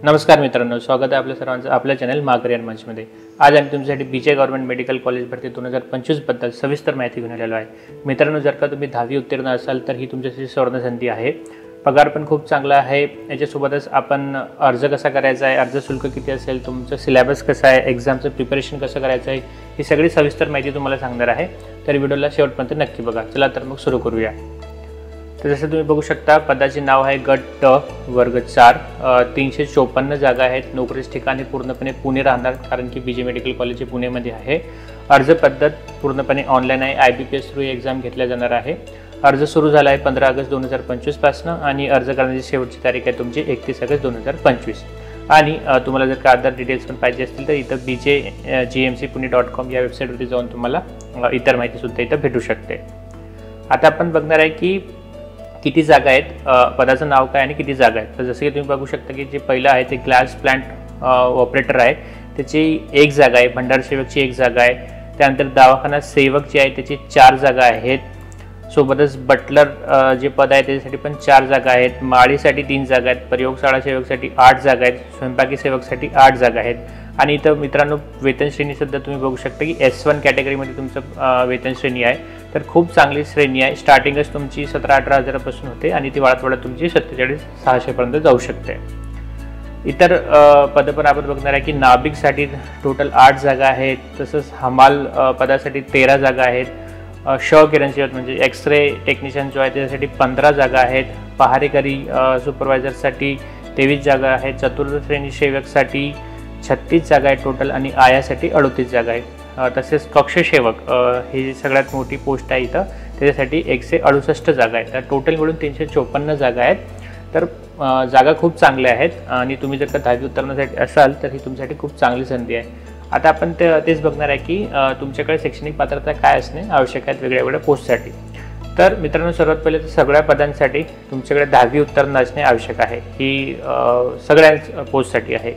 नमस्कार मित्रांनो, स्वागत आहे आपल्या सर्वांचं आपल्या चॅनल माकरियन मंचमध्ये। आज आम्ही तुमच्यासाठी बीजे गव्हर्नमेंट मेडिकल कॉलेज भरती 2025 बद्दल सविस्तर माहिती घेऊन आलेलो आहे। मित्रांनो, जर का तुम्ही 10वी उत्तीर्ण असाल तर ही तुमच्यासाठी सुवर्ण संधी आहे। पगार पण खूप चांगला आहे। याच्यासोबतच आपण अर्ज कसा करायचा आहे, अर्ज शुल्क किती असेल, तुमचं सिलेबस कसं आहे, एक्झामचं प्रिपरेशन कसं करायचं आहे, ही सगळी सविस्तर माहिती तुम्हाला सांगणार आहे। तर व्हिडिओला शेवटपर्यंत नक्की बघा। चला तर मग सुरू करूया। तर जसं तुम्ही बघू शकता, पदाचे नाव आहे गट ट वर्ग 4। 354 जागा आहेत। नोकरीचे ठिकाणी पूर्णपणे पुणे राहणार, कारण की बीजे मेडिकल कॉलेज पुणेमध्ये आहे। अर्ज पद्धत पूर्णपणे ऑनलाईन आहे। IBPS थ्रू एक्झाम घेतल्या जाणार आहे। अर्ज सुरू झाला आहे 15 ऑगस्ट 2025 पासून आणि अर्ज करण्याची शेवटची तारीख आहे तुमची 31 ऑगस्ट 2025। आणि तुम्हाला जर का अदर डिटेल्स पण पाहिजे असतील तर इथं bjgmcpune.com या वेबसाईटवरती जाऊन तुम्हाला इतर माहितीसुद्धा इथं भेटू शकते। आता आपण बघणार आहे की किती जागा आहेत, पदाचं नाव काय आणि किती जागा आहेत। तर जसं की तुम्ही बघू शकता की जे पहिलं आहे ते ग्लास प्लांट ऑपरेटर आहे, त्याची 1 जागा आहे। भंडार सेवकची 1 जागा आहे। त्यानंतर दवाखाना सेवक जे आहे त्याची 4 जागा आहेत। सोबतच बटलर जे पद आहे त्याच्यासाठी पण 4 जागा आहेत। माळीसाठी 3 जागा आहेत। प्रयोगशाळा सेवकसाठी 8 जागा आहेत। स्वयंपाकी सेवकसाठी 8 जागा आहेत। आणि इथं मित्रांनो वेतन श्रेणी सुद्धा तुम्ही बघू शकता की S1 कॅटेगरीमध्ये तुमचं वेतन श्रेणी आहे। तर खूप चांगली श्रेणी आहे। स्टार्टिंगच तुमची 17-18 हजारापासून होते आणि ती वाढत वाढत तुमची 47,600 पर्यंत जाऊ शकते। इतर पद पण आपण बघणार आहे की नाभिकसाठी टोटल 8 जागा आहेत। तसंच हमाल पदासाठी 13 जागा आहेत। किरणसेवक म्हणजे एक्सरे टेक्निशियन जो आहे त्याच्यासाठी 15 जागा आहेत। पहारेकरी सुपरवायझरसाठी 23 जागा आहेत। चतुर्थ श्रेणी सेवकसाठी 36 जागा आहेत टोटल आणि आयासाठी 38 जागा आहेत। तसेच कक्षसेवक ही सगळ्यात मोठी पोस्ट आहे इथं, त्याच्यासाठी 168 जागा आहेत। तर टोटल मिळून 354 जागा आहेत। तर जागा खूप चांगल्या आहेत आणि तुम्ही जर का 10वी उत्तीर्णासाठी असाल तर ही तुमच्यासाठी खूप चांगली संधी आहे। आता आपण तेच बघणार आहे की तुमच्याकडे शैक्षणिक पात्रता काय असणे आवश्यक आहेत वेगळ्या पोस्टसाठी। तर मित्रांनो, सर्वात पहिले तर सगळ्या पदांसाठी तुमच्याकडे 10वी उत्तीर्ण असणे आवश्यक आहे। ही सगळ्या पोस्टसाठी आहे।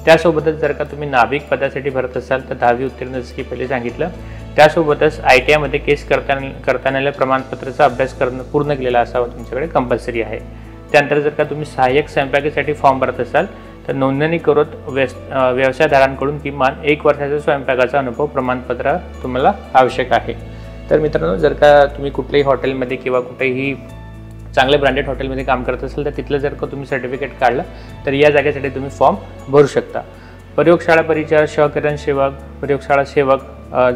त्यासोबतच जर का तुम्ही नाभिक पदासाठी भरत असाल तर 10वी उत्तीर्ण जसं की पहिले सांगितलं, त्यासोबतच ITI मध्ये केस करताना प्रमाणपत्राचा अभ्यास करणं पूर्ण केलेला असावा तुमच्याकडे कंपल्सरी आहे। त्यानंतर जर का तुम्ही सहाय्यक स्वयंपाकीसाठी फॉर्म भरत असाल तर नोंदणी करून व्यवसायदारांकडून किमान 1 वर्षाचा स्वयंपाकाचा अनुभव प्रमाणपत्र तुम्हाला आवश्यक आहे। तर मित्रांनो, जर का तुम्ही कुठल्याही हॉटेलमध्ये किंवा कुठेही चांगले ब्रँडेड हॉटेलमध्ये काम करत असाल तर तिथलं जर का तुम्ही सर्टिफिकेट काढलं तर या जागेसाठी तुम्ही फॉर्म भरू शकता। प्रयोगशाळा परिचारक, किरणसेवक, प्रयोगशाळा सेवक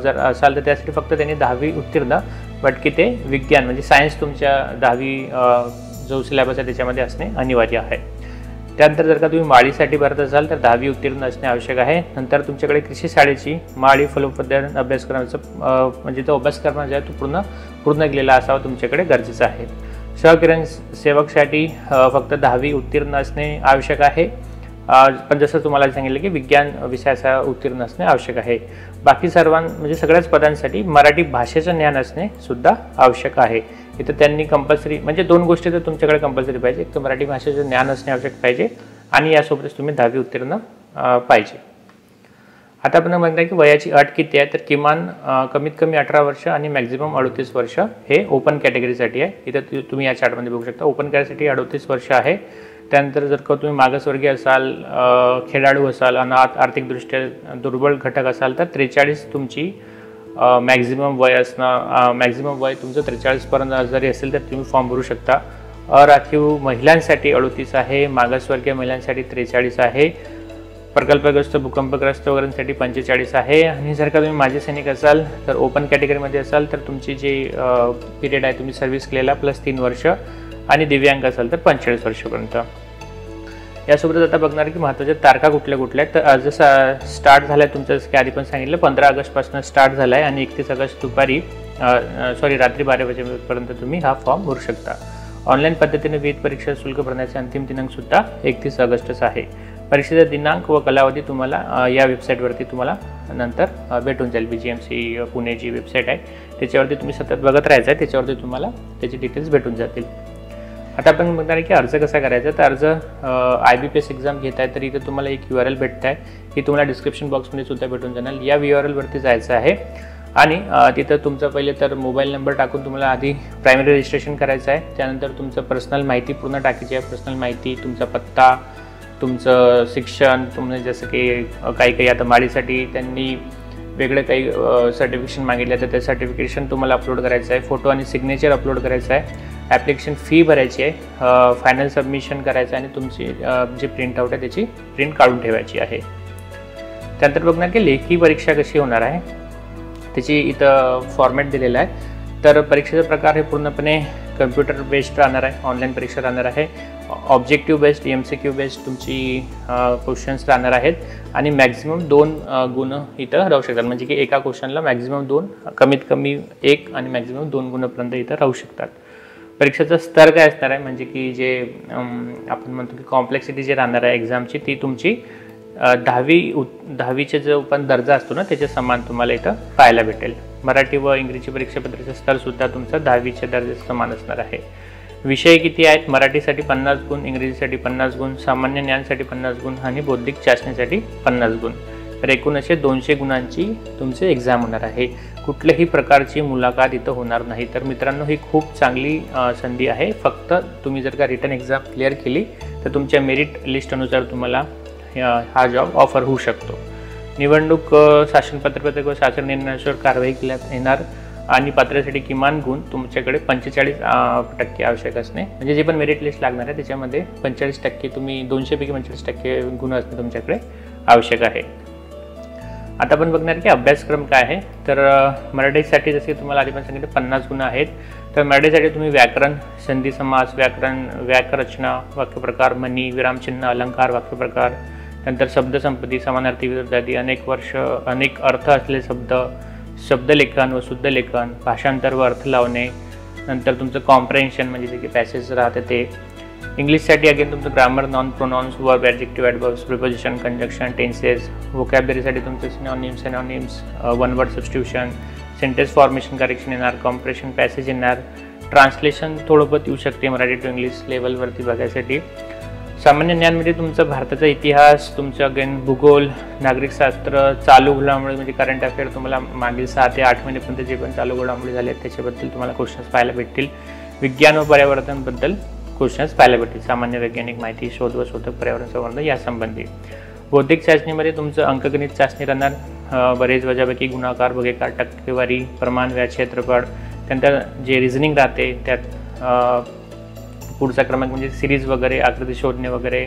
जर असाल तर त्यासाठी फक्त त्यांनी 10वी उत्तीर्ण बट की ते विज्ञान म्हणजे सायन्स तुमच्या 10वी जो सिलेबस आहे त्याच्यामध्ये असणे अनिवार्य आहे। त्यानंतर जर का तुम्ही माळीसाठी भरत असाल तर 10वी उत्तीर्ण असणे आवश्यक आहे। नंतर तुमच्याकडे कृषी शाळेची माळी फलोत्पादन अभ्यासक्रमाचा म्हणजे तो अभ्यासक्रम जो आहे तो पूर्ण केलेला असावा तुमच्याकडे गरजेचं आहे। सहकिरण सेवकसाठी फक्त 10वी उत्तीर्ण असणे आवश्यक आहे। पण जसं तुम्हाला सांगितलं की विज्ञान विषयाचा उत्तीर्ण असणे आवश्यक आहे। बाकी म्हणजे सगळ्याच पदांसाठी मराठी भाषेचं ज्ञान असणे सुद्धा आवश्यक आहे। इथं त्यांनी कंपल्सरी म्हणजे 2 गोष्टी तर तुमच्याकडे कंपल्सरी पाहिजे, एक तर मराठी भाषेचं ज्ञान असणे आवश्यक पाहिजे आणि यासोबतच तुम्ही 10वी उत्तीर्ण पाहिजे। आता आपण म्हणता की वयाची अट किती आहे, तर किमान कमीत कमी 18 वर्ष आणि मॅक्झिमम 38 वर्ष हे ओपन कॅटेगरीसाठी आहे। इथं तुम्ही या चार्टमध्ये बघू शकता ओपन कॅटेगरीसाठी 38 वर्ष आहे। त्यानंतर जर का तुम्ही मागासवर्गीय असाल, खेळाडू असाल, अनाथ, आर्थिकदृष्ट्या दुर्बल घटक असाल तर 43 तुमची मॅक्झिमम वय असणं, मॅक्झिमम वय तुमचं 43 पर्यंत जरी असेल तर तुम्ही फॉर्म भरू शकता। अराखीव महिलांसाठी 38 आहे। मागासवर्गीय महिलांसाठी 43 आहे। प्रकल्पग्रस्त भूकंपग्रस्त वगैरेंसाठी 45 आहे। आणि जर का तुम्ही माजी सैनिक असाल तर ओपन कॅटेगरीमध्ये असाल तर तुमची जी पिरियड आहे तुम्ही सर्व्हिस केलेला प्लस 3 वर्ष आणि दिव्यांग असाल तर 45 वर्षापर्यंत। यासोबतच आता बघणार की महत्त्वाच्या तारखा कुठल्या आहेत। तर अर्ज स्टार्ट झाला आहे तुमचं, जसं की आधी पण सांगितलं 15 ऑगस्टपासून स्टार्ट झाला आहे आणि 31 ऑगस्ट रात्री 12 वाजेपर्यंत तुम्ही हा फॉर्म भरू शकता। ऑनलाईन पद्धतीने विविध परीक्षा शुल्क भरण्याचे अंतिम दिनांक सुद्धा 31 ऑगस्टच आहे। परीक्षेचा दिनांक व कालावधी तुम्हाला या वेबसाईटवरती तुम्हाला नंतर भेटून जाईल। BGMC पुणे जी वेबसाईट आहे त्याच्यावरती तुम्ही सतत बघत राहायचं आहे, त्याच्यावरती तुम्हाला त्याची डिटेल्स भेटून जातील। आता आपण बघणार आहे की अर्ज कसा करायचा। तर अर्ज IBPS एक्झाम घेत आहे तर इथे तुम्हाला एक URL भेटत आहे, ही तुम्हाला डिस्क्रिप्शन बॉक्समध्ये सुद्धा भेटून जाणार। या URL वरती जायचं आहे आणि तिथं तुमचं पहिले तर मोबाईल नंबर टाकून तुम्हाला आधी प्रायमरी रजिस्ट्रेशन करायचं आहे। त्यानंतर तुमचं पर्सनल माहिती पूर्ण टाकायची आहे, पर्सनल माहिती, तुमचा पत्ता, तुमचं शिक्षण, तुम्ही जसं की काही आता माळीसाठी त्यांनी वेगळे काही सर्टिफिकेशन मागितले, तर ते सर्टिफिकेशन तुम्हाला अपलोड करायचं आहे, फोटो आणि सिग्नेचर अपलोड करायचं आहे, ॲप्लिकेशन फी भरायची आहे, फायनल सबमिशन करायचं आहे आणि तुमची जी प्रिंटआउट आहे त्याची प्रिंट काढून ठेवायची आहे. त्यानंतर बघणार की लेखी परीक्षा कशी होणार आहे, त्याची इथं फॉर्मॅट दिलेला आहे. तर परीक्षेचा प्रकार हे पूर्णपणे कम्प्युटर बेस्ड राहणार आहे, ऑनलाईन परीक्षा राहणार आहे, ऑब्जेक्टिव्ह बेस्ड MCQ बेस्ड तुमची क्वेश्चन्स राहणार आहेत आणि मॅक्झिमम 2 गुण इथं राहू शकतात. म्हणजे की एका क्वेश्चनला मॅक्झिमम 2, कमीत कमी 1 आणि मॅक्झिमम 2 गुणापर्यंत इथं राहू शकतात. परीक्षेचा स्तर काय असणार आहे, म्हणजे की जे आपण म्हणतो की कॉम्प्लेक्सिटी जे राहणार आहे एक्झामची, ती तुमची 10वीचे जो पण दर्जा असतो ना त्याच्या समान तुम्हाला इथं पाहायला भेटेल. मराठी व इंग्रजी परीक्षेपत्राचं स्तरसुद्धा तुमचं 10वीच्या दर्जाच्या समान असणार आहे. विषय किती आहेत, मराठीसाठी 50 गुण, इंग्रजीसाठी 50 गुण, सामान्य ज्ञानसाठी 50 गुण आणि बौद्धिक चाचणीसाठी 50 गुण. तर एकूण असे 200 गुणांची तुमची एक्झाम होणार आहे. कुठल्याही प्रकारची मुलाखत इथं होणार नाही. तर मित्रांनो, ही खूप चांगली संधी आहे. फक्त तुम्ही जर का रिटन एक्झाम क्लिअर केली तर तुमच्या मेरिट लिस्टनुसार तुम्हाला हा जॉब ऑफर होऊ शकतो. निवडणूक शासन पत्रपत्रक व शासन निर्णयानुसार कारवाई करण्यात येणार आणि पात्रतेसाठी किमान गुण तुमच्याकडे 45% आवश्यक असणे. म्हणजे जे पण मेरिट लिस्ट लागणार आहे त्याच्यामध्ये 45% तुम्ही 200 पैकी 45% गुण असणे तुमच्याकडे आवश्यक आहे. आता आपण बघणार की अभ्यासक्रम काय आहे. तर मराठीसाठी जसे तुम्हाला आधी पण सांगितलं 50 गुण आहेत. तर मराठीसाठी तुम्ही व्याकरण, संधी समास, व्याकरण, वाक्यरचना, वाक्यप्रकार, म्हणी, विरामचिन्ह, अलंकार, वाक्यप्रकार, नंतर शब्दसंपत्ती, समानार्थी, विरुद्धार्थी, अनेक अर्थ असलेले शब्द, शब्दलेखन व शुद्धलेखन, भाषांतर व अर्थ लावणे, नंतर तुमचं कॉम्प्रेन्शन म्हणजे जे की पॅसेज राहते ते. इंग्लिशसाठी अगेन तुमचं grammar, noun pronouns, verb, adjective, adverbs, preposition, conjunction, tenses. वोकॅब्युलरीसाठी तुमचं synonyms, one word substitution, sentence formation correction येणार, कॉम्प्रेशन पॅसेज येणार, ट्रान्सलेशन थोडं बहुत येऊ शकते मराठी टू इंग्लिश लेवलवरती बघायसाठी. सामान्य ज्ञानमध्ये तुमचं भारताचा इतिहास, तुमचं अगेन भूगोल, नागरिकशास्त्र, चालू घडामोडी म्हणजे करंट अफेअर, तुम्हाला मागील 6 ते 8 महिन्यापर्यंत जे पण चालू घडामोडी झाले आहेत त्याच्याबद्दल तुम्हाला क्वेश्चन्स पाहायला भेटतील. विज्ञान व पर्यावरणाबद्दल क्वेश्चन्स पाहायला भेटतील, सामान्य वैज्ञानिक माहिती, शोध व शोधक, पर्यावरण संवर्धन यासंबंधी. बौद्धिक चाचणीमध्ये तुमचं अंकगणित चाचणी राहणार, बरेच वजाबाकी, गुणाकार, भागाकार, टक्केवारी, प्रमाण, व्याज, क्षेत्रफळ. त्यानंतर जे रिझनिंग राहते त्यात पुढचा क्रमांक म्हणजे सिरीज वगैरे, आकृती शोधणे वगैरे,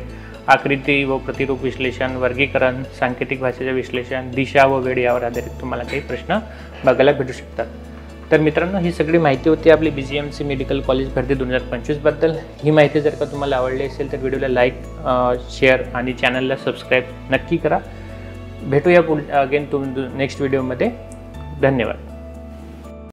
आकृती व प्रतिरूप विश्लेषण, वर्गीकरण, सांकेतिक भाषेचे विश्लेषण, दिशा व वेळ यावर आधारित तुम्हाला काही प्रश्न बघायला भेटू शकतात. तर मित्रांनो, ही सगळी माहिती होती आपली BGMC मेडिकल कॉलेज भरती 2025 बद्दल. ही माहिती जर का तुम्हाला आवडली असेल तर व्हिडिओला लाईक, शेअर आणि चॅनलला सबस्क्राईब नक्की करा. भेटूया अगेन नेक्स्ट व्हिडिओमध्ये. धन्यवाद.